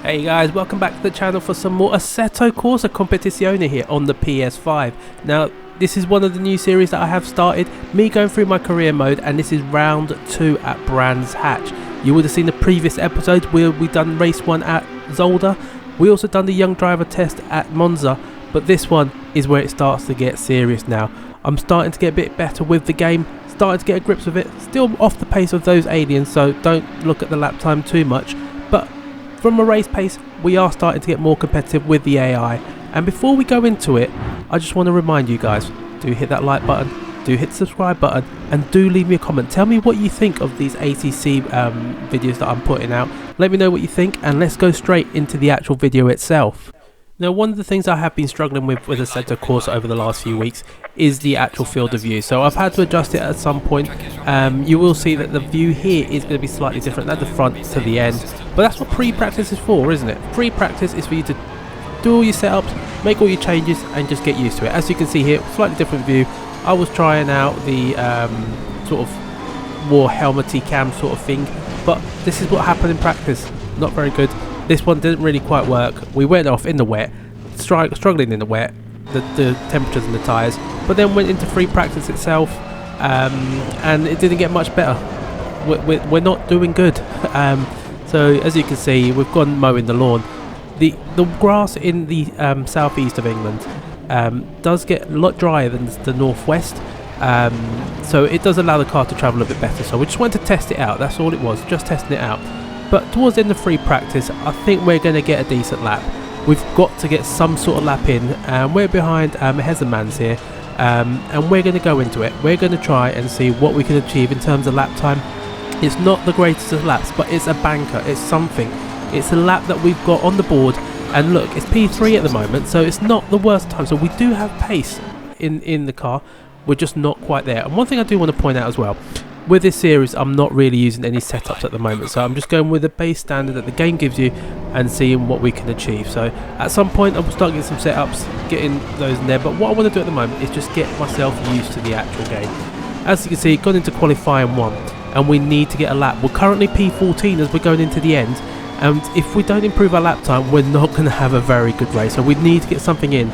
Hey guys, welcome back to the channel for some more Assetto Corsa Competizione here on the PS5. Now, this is one of the new series that I have started, me going through my career mode, and this is round 2 at Brands Hatch. You would have seen the previous episodes where we done race 1 at Zolder. We also done the young driver test at Monza, but this one is where it starts to get serious now. I'm starting to get a bit better with the game, starting to get a grips with it, still off the pace of those aliens, so don't look at the lap time too much, but from a race pace, we are starting to get more competitive with the AI. And before we go into it, I just want to remind you guys, do hit that like button, do hit the subscribe button, and do leave me a comment. Tell me what you think of these ACC videos that I'm putting out. Let me know what you think, and let's go straight into the actual video itself. Now, one of the things I have been struggling with Assetto Corsa over the last few weeks is the actual field of view. So I've had to adjust it at some point. You will see that the view here is going to be slightly different at the front to the end. But that's what pre-practice is for, isn't it? Pre-practice is for you to do all your setups, make all your changes, and just get used to it. As you can see here, slightly different view. I was trying out the sort of more helmety cam sort of thing. But this is what happened in practice. Not very good. This one didn't really quite work. We went off in the wet, struggling in the wet, the temperatures in the tyres, but then went into free practice itself, and it didn't get much better. We're not doing good. So as you can see, we've gone mowing the lawn. The grass in the southeast of England does get a lot drier than the northwest, so it does allow the car to travel a bit better. So we just wanted to test it out. That's all it was, just testing it out. But towards the end of free practice, I think we're going to get a decent lap. We've got to get some sort of lap in. We're behind Hezemans here, and we're going to go into it. We're going to try and see what we can achieve in terms of lap time. It's not the greatest of laps, but it's a banker. It's something. It's a lap that we've got on the board. And look, it's P3 at the moment, so it's not the worst time. So we do have pace in the car. We're just not quite there. And one thing I do want to point out as well, with this series, I'm not really using any setups at the moment, so I'm just going with the base standard that the game gives you and seeing what we can achieve. So at some point I will start getting some setups, getting those in there, but what I want to do at the moment is just get myself used to the actual game. As you can see, gone into qualifying 1, and we need to get a lap. We're currently P14 as we're going into the end, and if we don't improve our lap time, we're not going to have a very good race, so we need to get something in.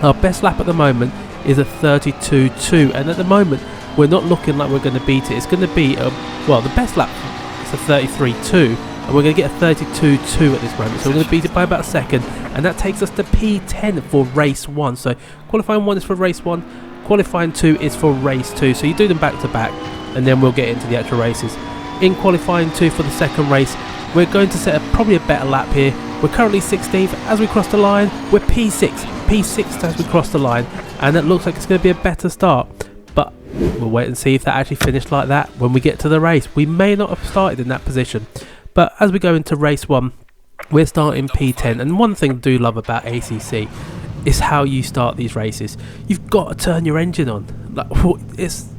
Our best lap at the moment is a 32.2, and at the moment we're not looking like we're going to beat it. It's going to be, well, the best lap is a 33.2, and we're going to get a 32.2 at this moment. So we're going to beat it by about a second, and that takes us to P10 for race 1. So qualifying 1 is for race 1, qualifying 2 is for race 2. So you do them back to back, and then we'll get into the actual races. In qualifying 2 for the second race, we're going to set probably a better lap here. We're currently 16th. As we cross the line, we're P6 as we cross the line, and it looks like it's going to be a better start. But we'll wait and see if that actually finished like that when we get to the race. We may not have started in that position, but as we go into race 1, we're starting P10. And one thing I do love about ACC is how you start these races. You've got to turn your engine on. Like, it's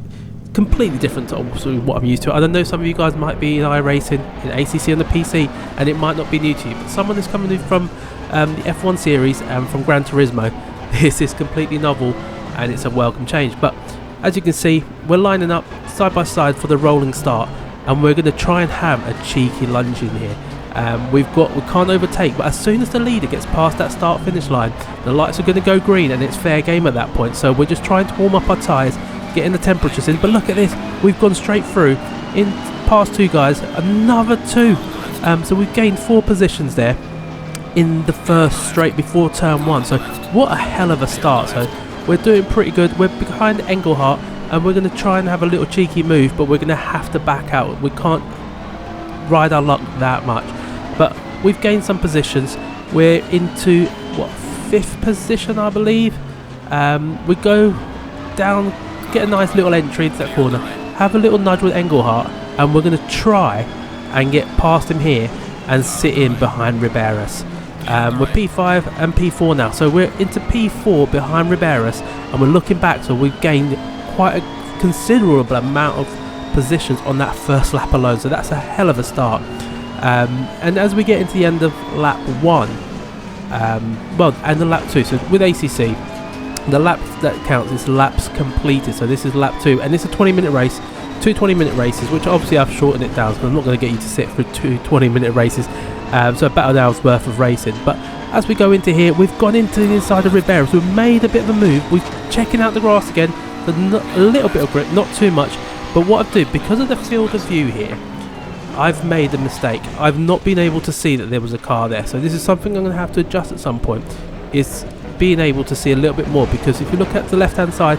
completely different to what I'm used to. I don't know, some of you guys might be in iRacing, in ACC on the PC, and it might not be new to you, but someone who's coming in from the F1 series and from Gran Turismo, this is completely novel, and it's a welcome change. But as you can see, we're lining up side by side for the rolling start, and we're going to try and have a cheeky lunge in here. We can't overtake, but as soon as the leader gets past that start finish line, the lights are going to go green, and it's fair game at that point. So we're just trying to warm up our tyres, getting the temperatures in. But look at this, we've gone straight through in past 2 guys, another 2. So we've gained 4 positions there in the first straight before turn 1. So what a hell of a start. So we're doing pretty good. We're behind Engelhardt, and we're going to try and have a little cheeky move, but we're going to have to back out. We can't ride our luck that much. But we've gained some positions. We're into, what, 5th position, I believe. We go down, get a nice little entry into that corner, have a little nudge with Engelhardt, and we're going to try and get past him here and sit in behind Riberas. We're P5 and P4 now, so we're into P4 behind Riberas, and we're looking back, so we've gained quite a considerable amount of positions on that first lap alone, so that's a hell of a start. And as we get into the end of lap 1, and the lap 2, so with ACC, the lap that counts is laps completed, so this is lap 2, and it's a 20-minute race, 2 20-minute races, which obviously I've shortened it down, so I'm not going to get you to sit for 2 20-minute races. so about an hour's worth of racing. But as we go into here, we've gone into the inside of Ribera, so we've made a bit of a move. We're checking out the grass again, so a little bit of grip, not too much. But what I've done, because of the field of view here, I've made a mistake. I've not been able to see that there was a car there, so this is something I'm going to have to adjust at some point, is being able to see a little bit more, because if you look at the left hand side,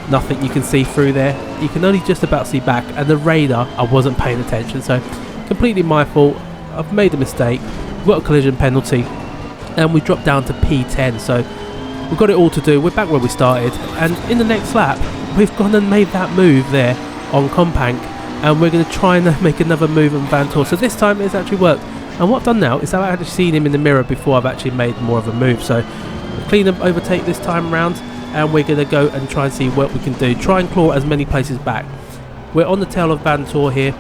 nothing you can see through there. You can only just about see back, and the radar, I wasn't paying attention, so completely my fault. I've made a mistake. We've got a collision penalty, and we dropped down to P10, so we've got it all to do. We're back where we started, and in the next lap we've gone and made that move there on Compank, and we're going to try and make another move on Vantor. So this time it's actually worked, and what I've done now is I've actually seen him in the mirror before I've actually made more of a move. So clean up overtake this time around, and we're going to go and try and see what we can do, try and claw as many places back. We're on the tail of Vantor here.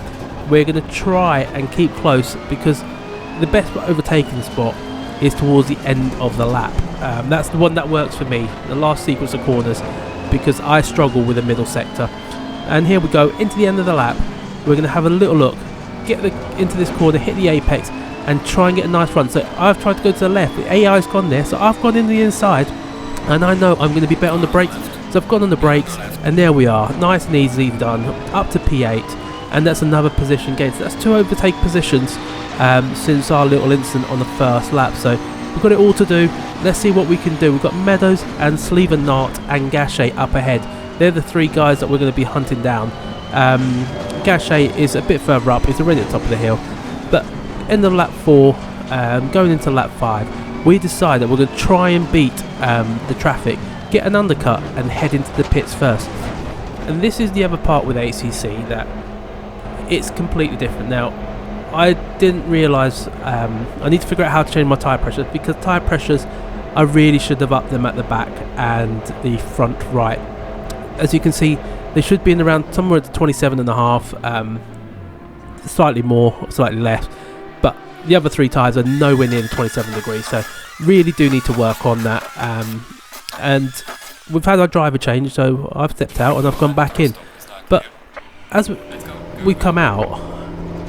We're going to try and keep close, because the best overtaking spot is towards the end of the lap. That's the one that works for me, the last sequence of corners, because I struggle with the middle sector. And here we go into the end of the lap. We're going to have a little look, get into this corner, hit the apex, and try and get a nice run. So I've tried to go to the left, the AI's gone there, so I've gone in the inside, and I know I'm going to be better on the brakes, so I've gone on the brakes, and there we are, nice and easy done, up to P8, and that's another position gain. So that's 2 overtake positions since our little incident on the first lap. So we've got it all to do. Let's see what we can do. We've got Meadows and Slevenart and Gachet up ahead. They're the 3 guys that we're going to be hunting down. Gachet is a bit further up, he's already at the top of the hill. But end of lap 4, going into lap 5, we decide that we're going to try and beat the traffic, get an undercut and head into the pits first. And this is the other part with ACC, that it's completely different. Now, I didn't realise, I need to figure out how to change my tyre pressures, because tyre pressures, I really should have upped them at the back and the front right. As you can see, they should be in around somewhere at 27.5, slightly more, slightly less, but the other 3 tyres are nowhere near the 27 degrees, so really do need to work on that. And we've had our driver change, so I've stepped out and I've gone back in. But as we come out,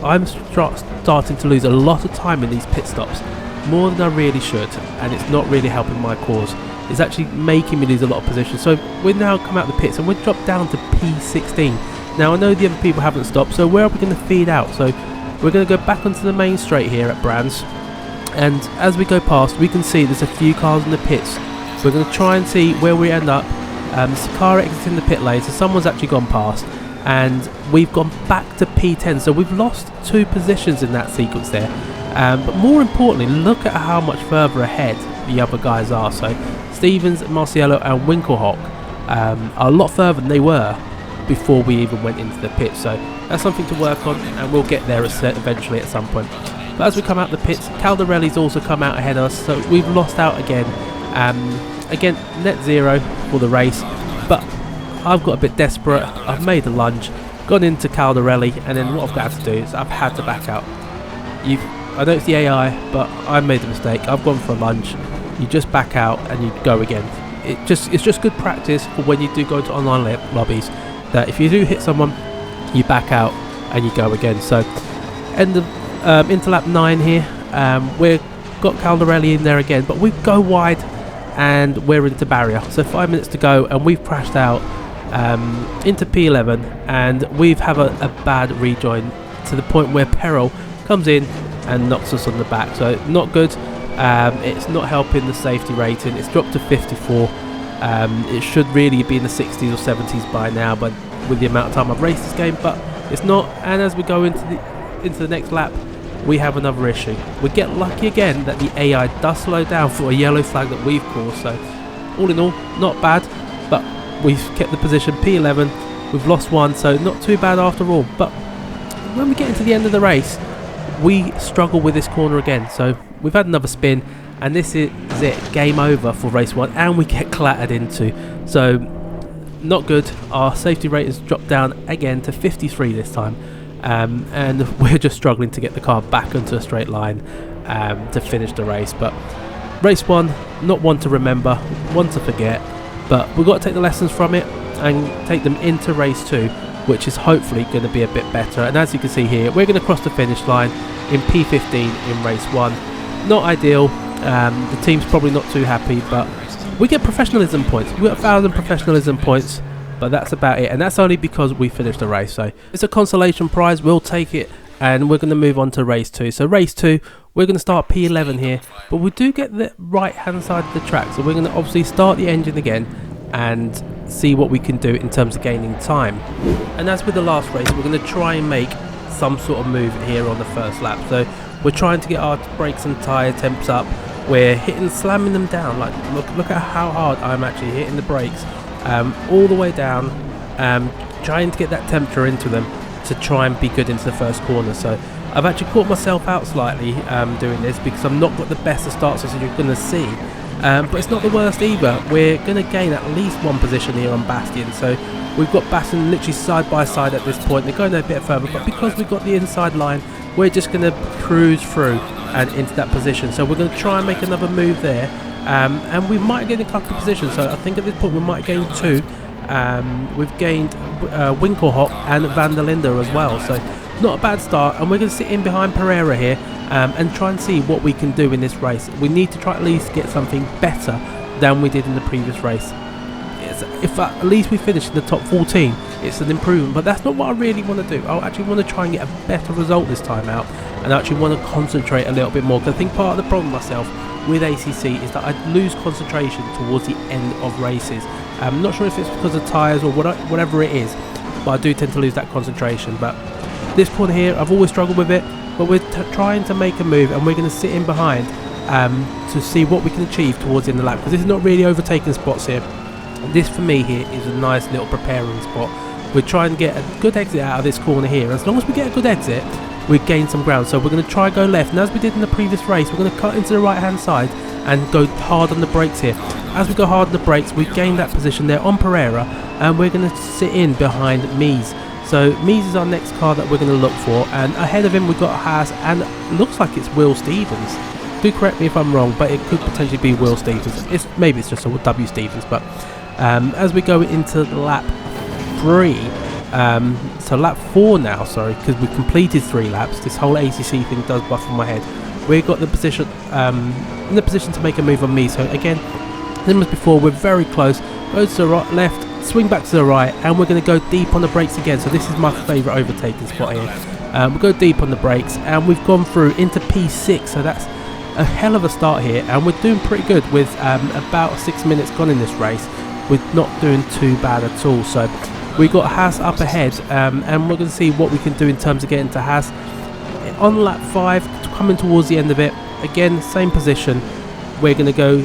I'm starting to lose a lot of time in these pit stops, more than I really should, and it's not really helping my cause. It's actually making me lose a lot of position. So we've now come out of the pits and we've dropped down to P16. Now I know the other people haven't stopped, so where are we going to feed out? So we're going to go back onto the main straight here at Brands, and as we go past we can see there's a few cars in the pits. We're going to try and see where we end up. Car exiting the pit lane, so someone's actually gone past, and we've gone back to P10, so we've lost 2 positions in that sequence there. But more importantly, look at how much further ahead the other guys are. So Stevens, Marciello and Winkelhock are a lot further than they were before we even went into the pit, so that's something to work on, and we'll get there eventually at some point. But as we come out the pits, Caldarelli's also come out ahead of us, so we've lost out again. Again, net 0 for the race, but I've got a bit desperate. I've made a lunge, gone into Caldarelli, and then what I've got to do is I've had to back out. I know it's the AI, but I made a mistake. I've gone for a lunge. You just back out and you go again. It's just good practice for when you do go to online lobbies, that if you do hit someone, you back out and you go again. So end of into lap 9 here. We've got Caldarelli in there again, but we go wide and we're into barrier. So 5 minutes to go and we've crashed out into P11, and we've have a bad rejoin to the point where Peril comes in and knocks us on the back. So not good. It's not helping the safety rating. It's dropped to 54. It should really be in the 60s or 70s by now, but with the amount of time I've raced this game, but it's not. And as we go into the next lap, we have another issue. We get lucky again that the AI does slow down for a yellow flag that we've caused. So all in all, not bad, but we've kept the position P11. We've lost 1, so not too bad after all. But when we get into the end of the race, we struggle with this corner again. So we've had another spin, and this is it, game over for race 1, and we get clattered into. So not good. Our safety rate has dropped down again to 53 this time, and we're just struggling to get the car back onto a straight line to finish the race. But race 1, not one to remember, one to forget, but we've got to take the lessons from it and take them into race 2, which is hopefully going to be a bit better. And as you can see here, we're going to cross the finish line. in P15 in race 1. Not ideal. The team's probably not too happy, but we get professionalism points. We got 1,000 professionalism points, but that's about it, and that's only because we finished the race. So it's a consolation prize, we'll take it, and we're going to move on to race 2. So race 2, we're going to start P11 here, but we do get the right hand side of the track, so we're going to obviously start the engine again and see what we can do in terms of gaining time. And as with the last race, we're going to try and make some sort of move here on the first lap. So we're trying to get our brakes and tyre temps up. We're slamming them down. Like look at how hard I'm actually hitting the brakes, all the way down, trying to get that temperature into them to try and be good into the first corner. So I've actually caught myself out slightly doing this because I've not got the best of starts, as you're going to see. But it's not the worst either. We're going to gain at least one position here on Bastion. So we've got Bastion literally side by side at this point. They're going a bit further, but because we've got the inside line, we're just going to cruise through and into that position. So we're going to try and make another move there, and we might gain a couple of positions. So I think at this point we might gain 2. We've gained Winkelhock and Van der Linde as well, so not a bad start. And we're going to sit in behind Pereira here and try and see what we can do in this race. We need to try at least get something better than we did in the previous race. If at least we finish in the top 14, it's an improvement, but that's not what I really want to do. I actually want to try and get a better result this time out, and I actually want to concentrate a little bit more, because I think part of the problem myself with ACC is that I lose concentration towards the end of races. I'm not sure if it's because of tyres or whatever it is, but I do tend to lose that concentration. But this corner here, I've always struggled with it, but we're trying to make a move, and we're going to sit in behind to see what we can achieve towards the end of the lap, because this is not really overtaking spots here. This for me here is a nice little preparing spot. We're trying to get a good exit out of this corner here. As long as we get a good exit, we gain some ground. So we're going to try go left, and as we did in the previous race, we're going to cut into the right hand side and go hard on the brakes here. As we go hard on the brakes, we gain that position there on Pereira, and we're going to sit in behind Mies. So Mies is our next car that we're going to look for, and ahead of him we've got Haas, and it looks like it's Will Stevens. Do correct me if I'm wrong, but it could potentially be Will Stevens. Maybe it's just a W Stevens. But as we go into lap 3, so lap 4 now, sorry, because we completed 3 laps. This whole ACC thing does buff in my head. We've got the position in the position to make a move on me. So again, same as before, we're very close. Go to the right, left, swing back to the right, and we're going to go deep on the brakes again. So this is my favourite overtaking spot here. We'll go deep on the brakes, and we've gone through into P6. So that's a hell of a start here, and we're doing pretty good with about 6 minutes gone in this race. We're not doing too bad at all. So we got Haas up ahead, and we're going to see what we can do in terms of getting to Haas. On lap 5, coming towards the end of it, again, same position. We're going to go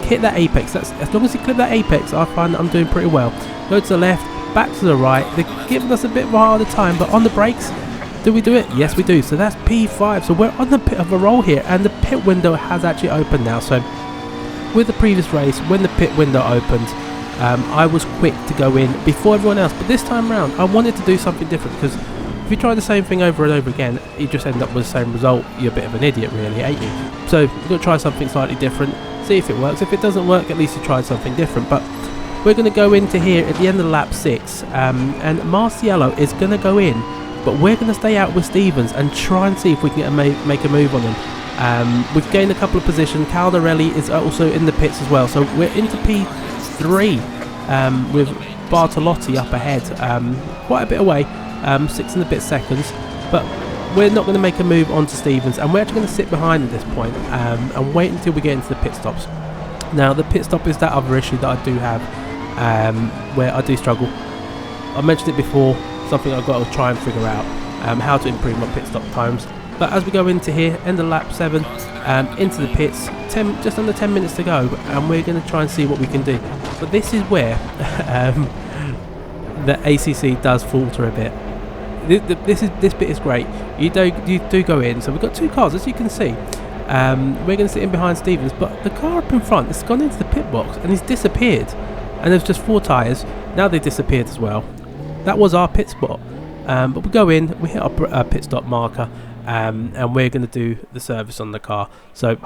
hit that apex. As long as you clip that apex, I find that I'm doing pretty well. Go to the left, back to the right. They're giving us a bit of a harder time, but on the brakes, do we do it? Yes, we do. So that's P5. So we're on the bit of a roll here, and the pit window has actually opened now. So with the previous race, when the pit window opened, I was quick to go in before everyone else, but this time around I wanted to do something different, because if you try the same thing over and over again, you just end up with the same result. You're a bit of an idiot really, ain't you? So you've got to try something slightly different, see if it works. If it doesn't work, at least you tried something different. But we're going to go into here at the end of lap 6, and Marciello is going to go in, but we're going to stay out with Stevens and try and see if we can make a move on him. We've gained a couple of positions. Caldarelli is also in the pits as well, so we're into P3 with Bartolotti up ahead, quite a bit away, 6 and a bit seconds, but we're not going to make a move onto Stevens, and we're actually going to sit behind at this point and wait until we get into the pit stops. Now the pit stop is that other issue that I do have, where I do struggle. I mentioned it before, something I've got to try and figure out, how to improve my pit stop times. But as we go into here, end of lap 7, into the pits, just under 10 minutes to go, and we're going to try and see what we can do. But this is where the ACC does falter a bit. This bit is great. You do go in, so we've got 2 cars, as you can see. We're going to sit in behind Stevens, but the car up in front has gone into the pit box and he's disappeared. And there's just 4 tyres. Now they've disappeared as well. That was our pit spot. But we go in, we hit our pit stop marker, and we're going to do the service on the car. So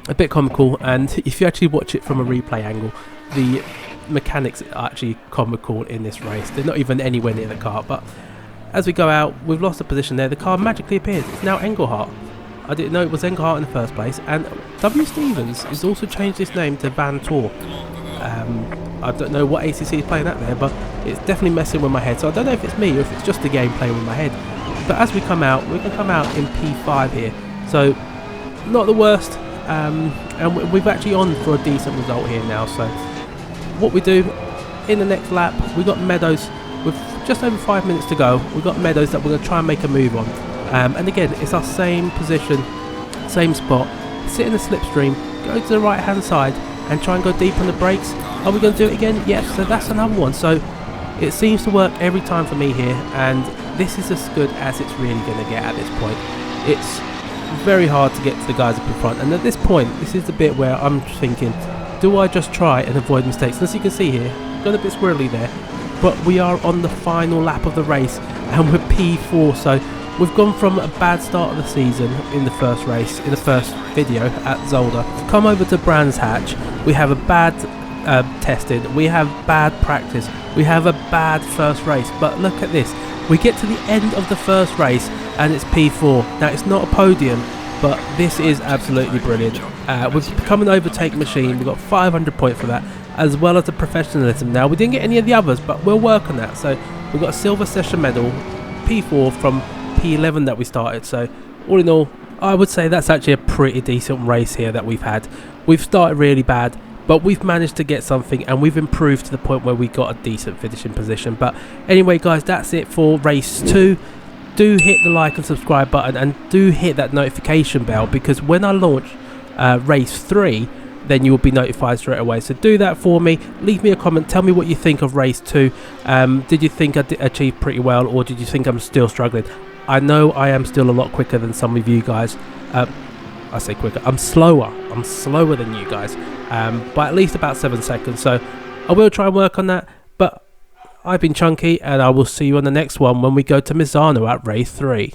a bit comical, and if you actually watch it from a replay angle, the mechanics are actually comical in this race. They're not even anywhere near the car, but as we go out, we've lost the position there. The car magically appears. It's now Engelhart. I didn't know it was Engelhart in the first place. And W. Stevens has also changed his name to Van Tor. I don't know what ACC is playing at there, but it's definitely messing with my head. So I don't know if it's me or if it's just the game playing with my head. But as we come out, we can come out in P5 here. So not the worst. And we've actually on for a decent result here now. So what we do in the next lap, we've got Meadows with just over 5 minutes to go. We've got Meadows that we're going to try and make a move on. And again, it's our same position, same spot. Sit in the slipstream, go to the right hand side and try and go deep on the brakes. Are we going to do it again? Yes, so that's another one. So it seems to work every time for me here, and this is as good as it's really going to get at this point. It's very hard to get to the guys up in front, and at this point, this is the bit where I'm thinking, do I just try and avoid mistakes? And as you can see here, got a bit squirrely there, but we are on the final lap of the race, and we're P4, so we've gone from a bad start of the season in the first race, in the first video at Zolder. Come over to Brands Hatch, we have a bad testing, we have bad practice, we have a bad first race, but look at this, we get to the end of the first race and it's P4. Now it's not a podium, but this is absolutely brilliant. We've become an overtake machine, we've got 500 points for that, as well as the professionalism. Now we didn't get any of the others, but we'll work on that. So we've got a silver session medal, P4 from P11 that we started. So all in all, I would say that's actually a pretty decent race here that we've had. We've started really bad, but we've managed to get something and we've improved to the point where we got a decent finishing position. But anyway guys, that's it for race 2. Do hit the like and subscribe button, and do hit that notification bell, because when I launch race 3, then you will be notified straight away. So do that for me. Leave me a comment, tell me what you think of race 2. Did you think I achieved pretty well, or did you think I'm still struggling? I know I am still a lot quicker than some of you guys. I say quicker, I'm slower than you guys, by at least about 7 seconds. So I will try and work on that. But I've been Chunky, and I will see you on the next one when we go to Misano at race 3.